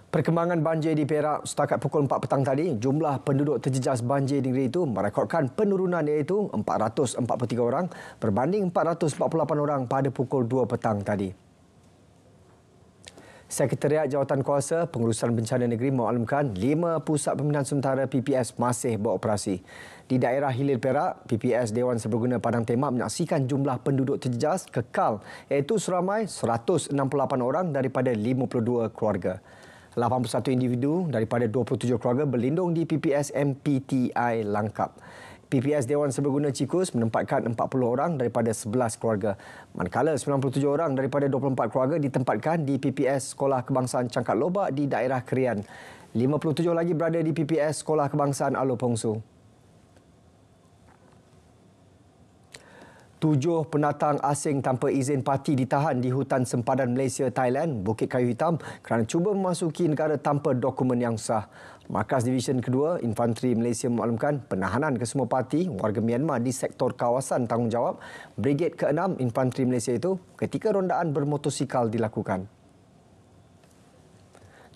Perkembangan banjir di Perak setakat pukul 4 petang tadi, jumlah penduduk terjejas banjir di negeri itu merekodkan penurunan iaitu 443 orang berbanding 448 orang pada pukul 2 petang tadi. Sekretariat Jawatan Kuasa Pengurusan Bencana Negeri memaklumkan 5 pusat pembinaan sementara PPS masih beroperasi. Di daerah Hilir Perak, PPS Dewan Serbaguna Padang Temak menyaksikan jumlah penduduk terjejas kekal iaitu seramai 168 orang daripada 52 keluarga. 81 individu daripada 27 keluarga berlindung di PPS MPTI Langkap. PPS Dewan Serbaguna Cikus menempatkan 40 orang daripada 11 keluarga. Manakala 97 orang daripada 24 keluarga ditempatkan di PPS Sekolah Kebangsaan Cangkat Lobak di daerah Krian. 57 lagi berada di PPS Sekolah Kebangsaan Alor Pongsu. 7 pendatang asing tanpa izin parti ditahan di hutan sempadan Malaysia, Thailand, Bukit Kayu Hitam kerana cuba memasuki negara tanpa dokumen yang sah. Markas Divisyen Kedua Infanteri Malaysia memaklumkan penahanan kesemua parti warga Myanmar di sektor kawasan tanggungjawab Brigade ke-6 Infanteri Malaysia itu ketika rondaan bermotosikal dilakukan.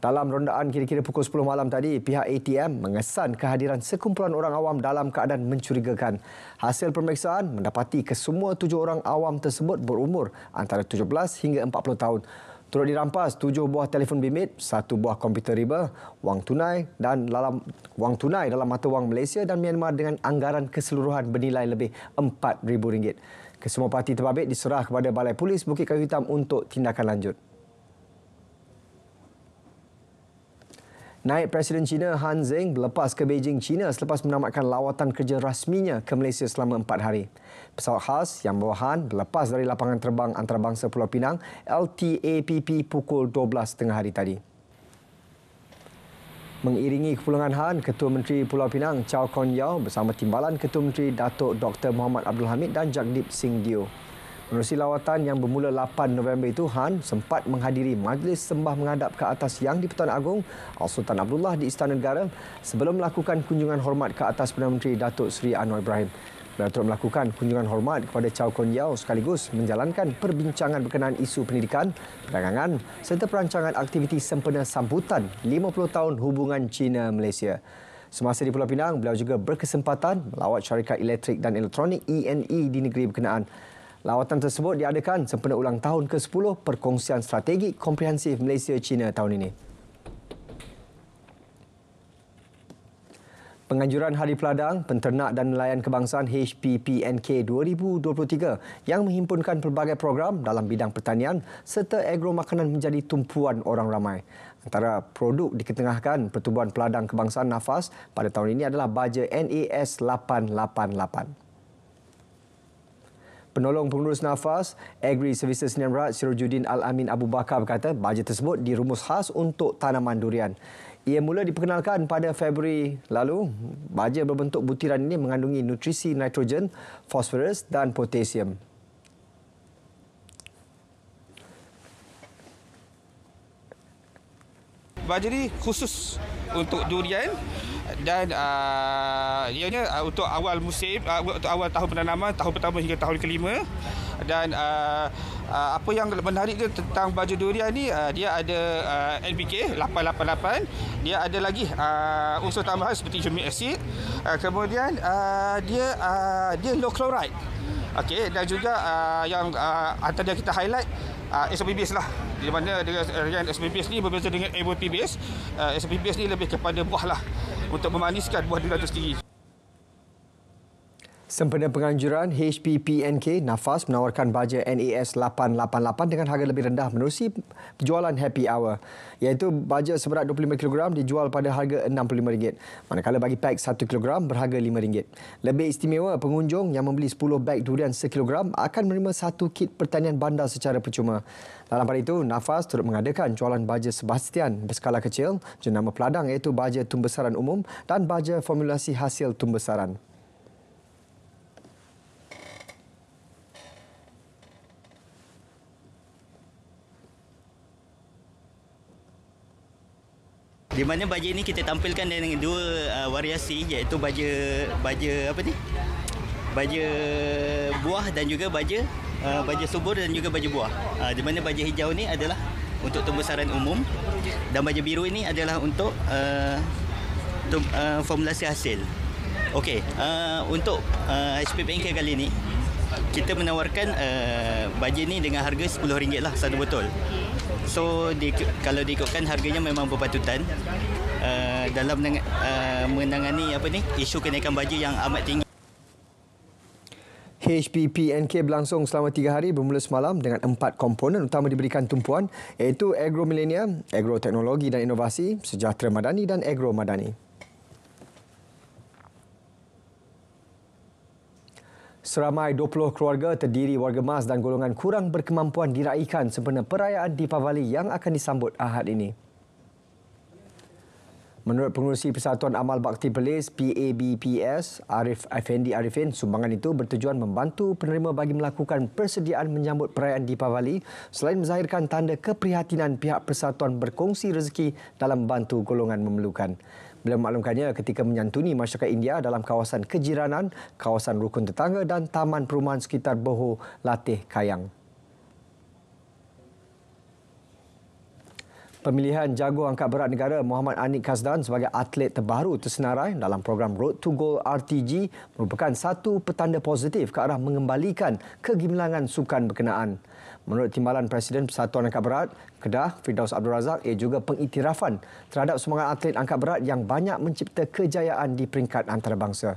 Dalam rondaan kira-kira pukul 10 malam tadi, pihak ATM mengesan kehadiran sekumpulan orang awam dalam keadaan mencurigakan. Hasil pemeriksaan mendapati kesemua 7 orang awam tersebut berumur antara 17 hingga 40 tahun. Turut dirampas 7 buah telefon bimbit, 1 buah komputer riba, wang tunai dalam mata wang Malaysia dan Myanmar dengan anggaran keseluruhan bernilai lebih RM4,000. Kesemua parti terbabit diserah kepada Balai Polis Bukit Kayu Hitam untuk tindakan lanjut. Naib Presiden China Han Zheng berlepas ke Beijing, China selepas menamatkan lawatan kerja rasminya ke Malaysia selama 4 hari. Pesawat khas yang membawa Han berlepas dari lapangan terbang antarabangsa Pulau Pinang LTAPP pukul 12.30 hari tadi. Mengiringi kepulangan Han, Ketua Menteri Pulau Pinang Chow Kon Yeow bersama timbalan Ketua Menteri Datuk Dr. Muhammad Abdul Hamid dan Jagdeep Singh Dio. Menerusi lawatan yang bermula 8 November itu, Han sempat menghadiri majlis sembah menghadap ke atas Yang di-Pertuan Agong Al-Sultan Abdullah di Istana Negara sebelum melakukan kunjungan hormat ke atas Perdana Menteri Datuk Seri Anwar Ibrahim. Beliau turut melakukan kunjungan hormat kepada Chow Kon Yeow sekaligus menjalankan perbincangan berkenaan isu pendidikan, perdagangan serta perancangan aktiviti sempena sambutan 50 tahun hubungan China-Malaysia. Semasa di Pulau Pinang, beliau juga berkesempatan melawat syarikat elektrik dan elektronik ENE di negeri berkenaan. Lawatan tersebut diadakan sempena ulang tahun ke-10 Perkongsian Strategik Komprehensif Malaysia-China tahun ini. Penganjuran Hari Peladang, Penternak dan Nelayan Kebangsaan HPPNK 2023 yang menghimpunkan pelbagai program dalam bidang pertanian serta agro makanan menjadi tumpuan orang ramai. Antara produk diketengahkan Pertubuhan Peladang Kebangsaan NAFAS pada tahun ini adalah baja NAS 888. Penolong Pengurus NAFAS, Agri Services Sdn Bhd Sirajuddin Al-Amin Abu Bakar berkata baja tersebut dirumus khas untuk tanaman durian. Ia mula diperkenalkan pada Februari lalu. Baja berbentuk butiran ini mengandungi nutrisi nitrogen, fosforus dan potasium. Baja ini khusus untuk durian dan ianya untuk awal musim, untuk awal tahun penanaman, tahun pertama hingga tahun kelima. Dan apa yang menarik dia tentang baja durian ni, dia ada NPK 888, dia ada lagi unsur tambahan seperti humic acid, kemudian dia low chloride. Okey, dan juga yang antara yang kita highlight SOP base lah. Di mana dengan SOP base ni berbeza dengan AOP base. SOP base ni lebih kepada buah lah untuk memaniskan buah durian itu sendiri. Sempena penganjuran, HPPNK NAFAS menawarkan baja NAS 888 dengan harga lebih rendah menerusi penjualan happy hour, iaitu baja seberat 25 kg dijual pada harga RM65, manakala bagi pack 1 kg berharga RM5. Lebih istimewa, pengunjung yang membeli 10 beg durian sekilogram akan menerima 1 kit pertanian bandar secara percuma. Dalam pada itu, NAFAS turut mengadakan jualan baja Sebastian berskala kecil jenama peladang iaitu baja tumbesaran umum dan baja formulasi hasil tumbesaran. Di mana baja ini kita tampilkan dengan 2 variasi, iaitu baja apa ni? Baja buah dan juga baja subur dan juga baja buah. Di mana baja hijau ni adalah untuk pembesaran umum, dan baja biru ini adalah untuk formulasi hasil. Okey, untuk HP Bengkel kali ini kita menawarkan baja ni dengan harga RM10 lah satu botol. So kalau diikutkan harganya memang berpatutan dalam menangani isu kenaikan baja yang amat tinggi. HPPNK berlangsung selama 3 hari bermula semalam dengan 4 komponen utama diberikan tumpuan, iaitu Agro Millennium, Agro Teknologi dan Inovasi, Sejahtera Madani dan Agro Madani. Seramai 20 keluarga terdiri warga mas dan golongan kurang berkemampuan diraikan sempena perayaan Deepavali yang akan disambut Ahad ini. Menurut Pengerusi Persatuan Amal Bakti Perlis PABPS, Arif Effendi Arifin, sumbangan itu bertujuan membantu penerima bagi melakukan persediaan menyambut perayaan Deepavali selain menzahirkan tanda keprihatinan pihak persatuan berkongsi rezeki dalam membantu golongan memerlukan. Beliau memaklumkannya ketika menyantuni masyarakat India dalam kawasan kejiranan, kawasan rukun tetangga dan taman perumahan sekitar Boho Latih Kayang. Pemilihan jago angkat berat negara Muhammad Anik Kasdan sebagai atlet terbaru tersenarai dalam program Road to Gold RTG merupakan satu petanda positif ke arah mengembalikan kegemilangan sukan berkenaan. Menurut Timbalan Presiden Persatuan Angkat Berat Kedah, Firdaus Abdul Razak, ia juga pengiktirafan terhadap semangat atlet angkat berat yang banyak mencipta kejayaan di peringkat antarabangsa.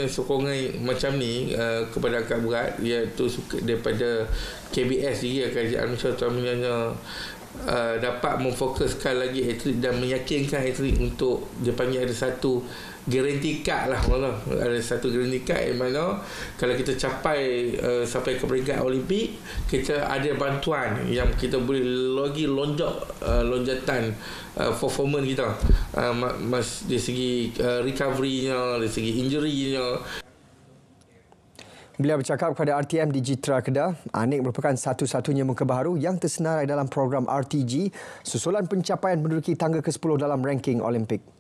Sokongan macam ni kepada angkat berat, iaitu daripada KBS juga, Kerajaan Malaysia terutamanya dapat memfokuskan lagi atlet dan meyakinkan atlet untuk dia panggil ada satu guarantee card lah, ada satu guarantee card yang mana kalau kita capai sampai ke peringkat Olimpik, kita ada bantuan yang kita boleh lagi lonjatan performance kita dari segi recovery-nya, dari segi injury-nya. Beliau bercakap kepada RTM di Jitra Kedah, Anik merupakan satu-satunya muka baharu yang tersenarai dalam program RTG susulan pencapaian menduduki tangga ke-10 dalam ranking Olimpik.